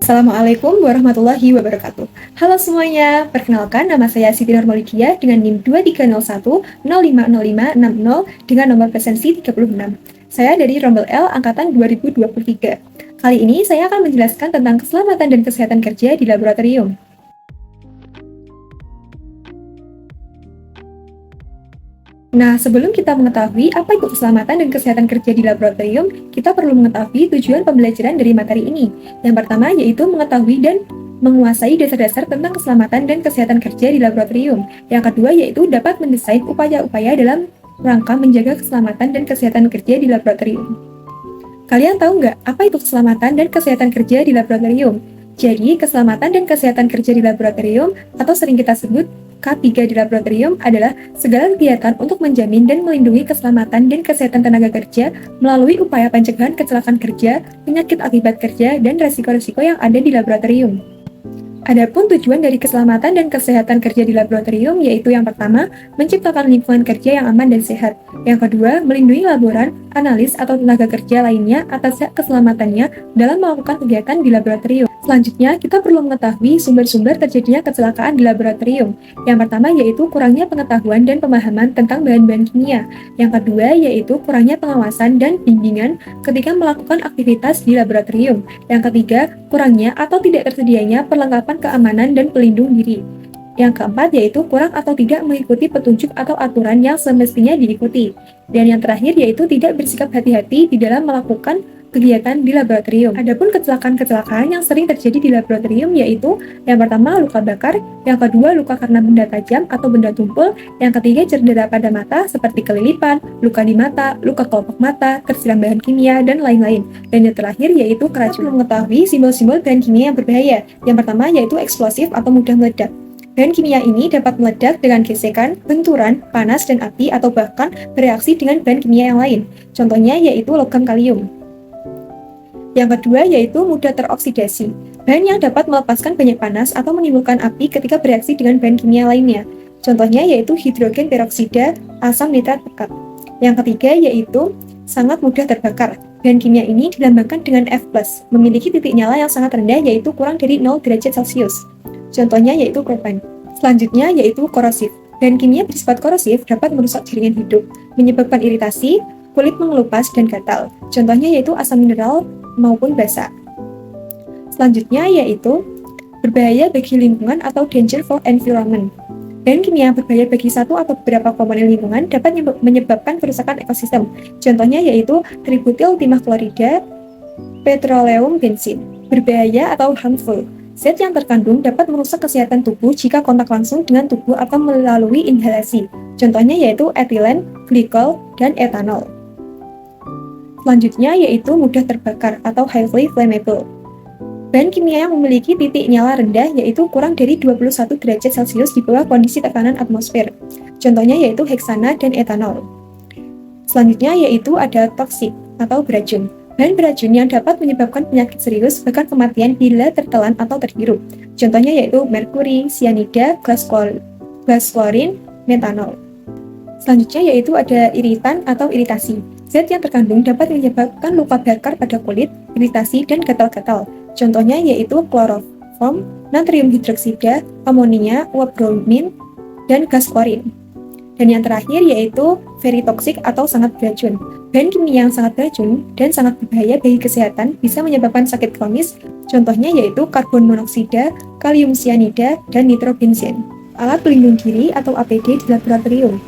Assalamualaikum warahmatullahi wabarakatuh. Halo semuanya, perkenalkan nama saya Siti Nurmalidia dengan NIM 2301050560 dengan nomor presensi 36. Saya dari Rombel L angkatan 2023. Kali ini saya akan menjelaskan tentang keselamatan dan kesehatan kerja di laboratorium. Nah, sebelum kita mengetahui apa itu keselamatan dan kesehatan kerja di laboratorium, kita perlu mengetahui tujuan pembelajaran dari materi ini. Yang pertama yaitu mengetahui dan menguasai dasar-dasar tentang keselamatan dan kesehatan kerja di laboratorium. Yang kedua yaitu dapat mendesain upaya-upaya dalam rangka menjaga keselamatan dan kesehatan kerja di laboratorium. Kalian tahu nggak apa itu keselamatan dan kesehatan kerja di laboratorium? Jadi, keselamatan dan kesehatan kerja di laboratorium atau sering kita sebut K3 di laboratorium adalah segala kegiatan untuk menjamin dan melindungi keselamatan dan kesehatan tenaga kerja melalui upaya pencegahan kecelakaan kerja, penyakit akibat kerja, dan resiko-resiko yang ada di laboratorium. Adapun tujuan dari keselamatan dan kesehatan kerja di laboratorium yaitu yang pertama, menciptakan lingkungan kerja yang aman dan sehat. Yang kedua, melindungi laboran, analis, atau tenaga kerja lainnya atas hak keselamatannya dalam melakukan kegiatan di laboratorium. Selanjutnya, kita perlu mengetahui sumber-sumber terjadinya kecelakaan di laboratorium. Yang pertama yaitu kurangnya pengetahuan dan pemahaman tentang bahan-bahan kimia. Yang kedua yaitu kurangnya pengawasan dan bimbingan ketika melakukan aktivitas di laboratorium. Yang ketiga, kurangnya atau tidak tersedianya perlengkapan keamanan dan pelindung diri. Yang keempat yaitu kurang atau tidak mengikuti petunjuk atau aturan yang semestinya diikuti. Dan yang terakhir yaitu tidak bersikap hati-hati di dalam melakukan kegiatan di laboratorium. Adapun kecelakaan-kecelakaan yang sering terjadi di laboratorium yaitu yang pertama luka bakar, yang kedua luka karena benda tajam atau benda tumpul, yang ketiga cedera pada mata seperti kelilipan, luka di mata, luka kelopak mata, tersiram bahan kimia, dan lain-lain. Dan yang terakhir yaitu keracunan. Mengetahui simbol-simbol bahan kimia yang berbahaya. Yang pertama yaitu eksplosif atau mudah meledak. Bahan kimia ini dapat meledak dengan gesekan, benturan, panas, dan api atau bahkan bereaksi dengan bahan kimia yang lain. Contohnya yaitu logam kalium. Yang kedua yaitu mudah teroksidasi. Bahan yang dapat melepaskan banyak panas atau menimbulkan api ketika bereaksi dengan bahan kimia lainnya. Contohnya yaitu hidrogen peroksida, asam nitrat pekat. Yang ketiga yaitu sangat mudah terbakar. Bahan kimia ini dilambangkan dengan F+, memiliki titik nyala yang sangat rendah yaitu kurang dari 0 derajat Celcius. Contohnya yaitu propan. Selanjutnya yaitu korosif. Bahan kimia bersifat korosif dapat merusak jaringan hidup, menyebabkan iritasi, kulit mengelupas, dan gatal. Contohnya yaitu asam mineral maupun basa. Selanjutnya yaitu berbahaya bagi lingkungan atau danger for environment. Bahan kimia berbahaya bagi satu atau beberapa komponen lingkungan dapat menyebabkan kerusakan ekosistem. Contohnya yaitu tributyl timah-klorida, petroleum bensin. Berbahaya atau harmful. Zat yang terkandung dapat merusak kesehatan tubuh jika kontak langsung dengan tubuh atau melalui inhalasi. Contohnya yaitu etilen, glikol, dan etanol. Selanjutnya yaitu mudah terbakar atau highly flammable. Bahan kimia yang memiliki titik nyala rendah yaitu kurang dari 21 derajat Celcius di bawah kondisi tekanan atmosfer. Contohnya yaitu heksana dan etanol. Selanjutnya yaitu ada toksik atau beracun. Bahan beracun yang dapat menyebabkan penyakit serius bahkan kematian bila tertelan atau terhirup. Contohnya yaitu merkuri, sianida, gas klorin, metanol. Selanjutnya yaitu ada iritan atau iritasi. Zat yang terkandung dapat menyebabkan luka bakar pada kulit, iritasi, dan gatal-gatal. Contohnya yaitu kloroform, natrium hidroksida, amonia, uap bromin, dan gas klorin. Dan yang terakhir yaitu very toxic atau sangat beracun. Bahan kimia yang sangat beracun dan sangat berbahaya bagi kesehatan bisa menyebabkan sakit kronis. Contohnya yaitu karbon monoksida, kalium sianida, dan nitrobenzen. Alat pelindung diri atau APD di laboratorium.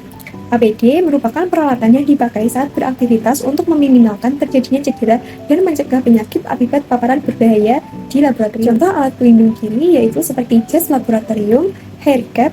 APD merupakan peralatan yang dipakai saat beraktivitas untuk meminimalkan terjadinya cedera dan mencegah penyakit akibat paparan berbahaya di laboratorium. Contoh alat pelindung diri yaitu seperti jas laboratorium, hair cap,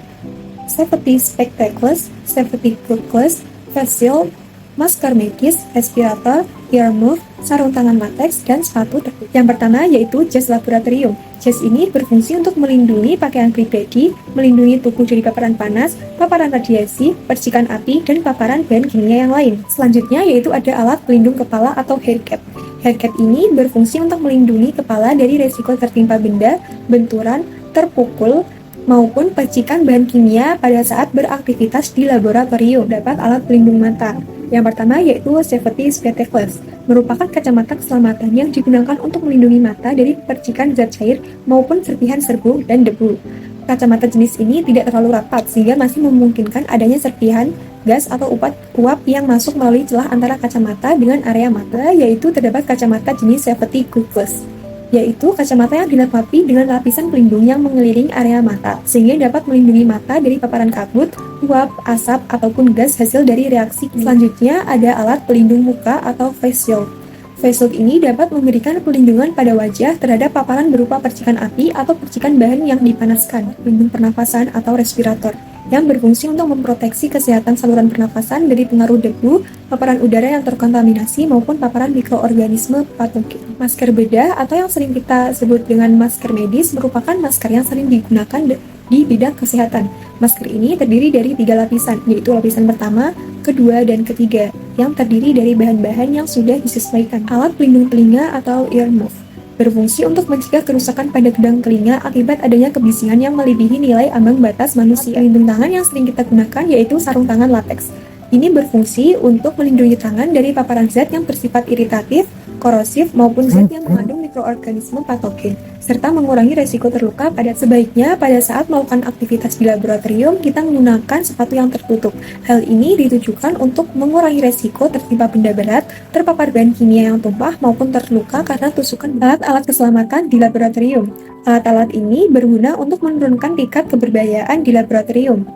safety spectacles, safety goggles, face shield, masker medis, respirator, earmuff, sarung tangan latex, dan sepatu tertutup. Yang pertama yaitu jas laboratorium. Jas ini berfungsi untuk melindungi pakaian pribadi, melindungi tubuh dari paparan panas, paparan radiasi, percikan api, dan paparan bahan kimia yang lain. Selanjutnya yaitu ada alat pelindung kepala atau hair cap. Hair cap ini berfungsi untuk melindungi kepala dari resiko tertimpa benda, benturan, terpukul, maupun percikan bahan kimia pada saat beraktivitas di laboratorium. Dapat alat pelindung mata. Yang pertama yaitu safety spectacles, merupakan kacamata keselamatan yang digunakan untuk melindungi mata dari percikan zat cair maupun serpihan serbuk dan debu. Kacamata jenis ini tidak terlalu rapat sehingga masih memungkinkan adanya serpihan gas atau uap yang masuk melalui celah antara kacamata dengan area mata, yaitu terdapat kacamata jenis safety goggles, yaitu kacamata yang dilengkapi dengan lapisan pelindung yang mengelilingi area mata, sehingga dapat melindungi mata dari paparan kabut, uap, asap, ataupun gas hasil dari reaksi. Selanjutnya ada alat pelindung muka atau face shield. Face shield ini dapat memberikan perlindungan pada wajah terhadap paparan berupa percikan api atau percikan bahan yang dipanaskan, pelindung pernafasan atau respirator, yang berfungsi untuk memproteksi kesehatan saluran pernafasan dari pengaruh debu, paparan udara yang terkontaminasi, maupun paparan mikroorganisme patogen. Masker bedah atau yang sering kita sebut dengan masker medis merupakan masker yang sering digunakan di bidang kesehatan. Masker ini terdiri dari 3 lapisan, yaitu lapisan pertama, kedua, dan ketiga, yang terdiri dari bahan-bahan yang sudah disesuaikan. Alat pelindung telinga atau earmuff berfungsi untuk mencegah kerusakan pada gedang telinga akibat adanya kebisingan yang melebihi nilai ambang batas manusia. Pelindung tangan yang sering kita gunakan yaitu sarung tangan latex. Ini berfungsi untuk melindungi tangan dari paparan zat yang bersifat iritatif, korosif, maupun zat yang mengandung mikroorganisme patogen, serta mengurangi resiko terluka. Sebaiknya pada saat melakukan aktivitas di laboratorium, kita menggunakan sepatu yang tertutup. Hal ini ditujukan untuk mengurangi resiko tertimpa benda berat, terpapar bahan kimia yang tumpah, maupun terluka karena tusukan. Alat-alat keselamatan di laboratorium. Alat-alat ini berguna untuk menurunkan tingkat keberbahayaan di laboratorium.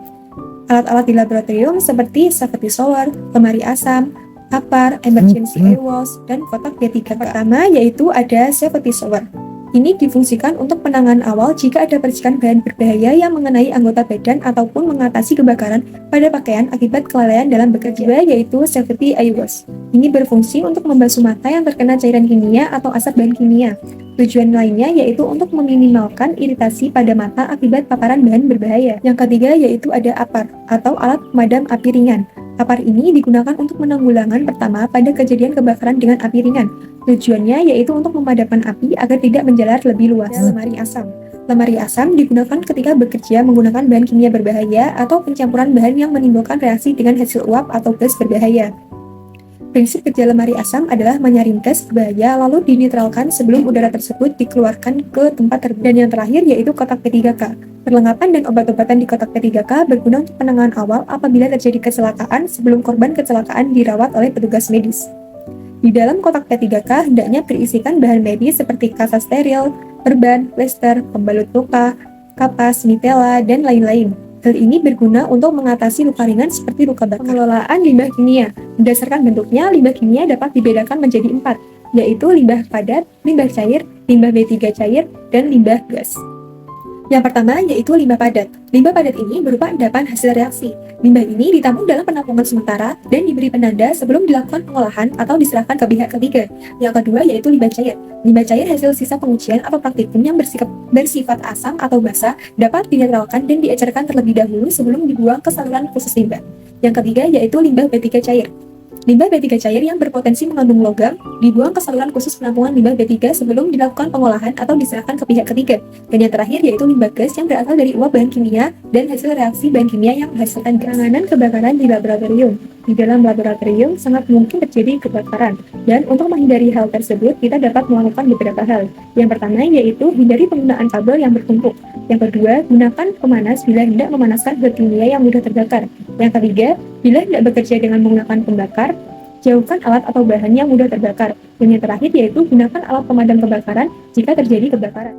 Alat-alat di laboratorium seperti safety shower, lemari asam, APAR, emergency air wash, dan kotak B3K. Pertama yaitu ada safety shower. Ini difungsikan untuk penanganan awal jika ada percikan bahan berbahaya yang mengenai anggota badan ataupun mengatasi kebakaran pada pakaian akibat kelalaian dalam bekerja, yaitu safety eye wash. Ini berfungsi untuk membasuh mata yang terkena cairan kimia atau asap bahan kimia. Tujuan lainnya yaitu untuk meminimalkan iritasi pada mata akibat paparan bahan berbahaya. Yang ketiga yaitu ada APAR atau alat pemadam api ringan. APAR ini digunakan untuk penanggulangan pertama pada kejadian kebakaran dengan api ringan. Tujuannya yaitu untuk memadamkan api agar tidak menjalar lebih luas. Lemari asam. Lemari asam digunakan ketika bekerja menggunakan bahan kimia berbahaya atau pencampuran bahan yang menimbulkan reaksi dengan hasil uap atau gas berbahaya. Prinsip kerja lemari asam adalah menyaring gas berbahaya lalu dinetralkan sebelum udara tersebut dikeluarkan ke tempat terbuka. Dan yang terakhir yaitu kotak P3K. Perlengkapan dan obat-obatan di kotak P3K berguna untuk penanganan awal apabila terjadi kecelakaan sebelum korban kecelakaan dirawat oleh petugas medis. Di dalam kotak P3K hendaknya berisikan bahan medis seperti kasa steril, perban, plester, pembalut luka, kapas, mitela, dan lain-lain. Hal ini berguna untuk mengatasi luka ringan seperti luka bakar. Pengelolaan limbah kimia. Berdasarkan bentuknya, limbah kimia dapat dibedakan menjadi 4, yaitu limbah padat, limbah cair, limbah B3 cair, dan limbah gas. Yang pertama yaitu limbah padat. Limbah padat ini berupa endapan hasil reaksi. Limbah ini ditampung dalam penampungan sementara dan diberi penanda sebelum dilakukan pengolahan atau diserahkan ke pihak ketiga. Yang kedua yaitu limbah cair. Limbah cair hasil sisa pengujian atau praktikum yang bersifat asam atau basa dapat dinetralkan dan diecerkan terlebih dahulu sebelum dibuang ke saluran khusus limbah. Yang ketiga yaitu limbah B3 cair. Limbah B3 cair yang berpotensi mengandung logam dibuang ke saluran khusus penampungan limbah B3 sebelum dilakukan pengolahan atau diserahkan ke pihak ketiga. Dan yang terakhir yaitu limbah gas yang berasal dari uap bahan kimia dan hasil reaksi bahan kimia yang menghasilkan gas. Penanganan kebakaran di laboratorium. Di dalam laboratorium sangat mungkin terjadi kebakaran, dan untuk menghindari hal tersebut kita dapat melakukan beberapa hal. Yang pertama yaitu hindari penggunaan kabel yang bertumpuk. Yang kedua, gunakan pemanas bila hendak memanaskan zat kimia yang mudah terbakar. Yang ketiga, bila hendak bekerja dengan menggunakan pembakar, jauhkan alat atau bahan yang mudah terbakar. Dan yang terakhir yaitu gunakan alat pemadam kebakaran jika terjadi kebakaran.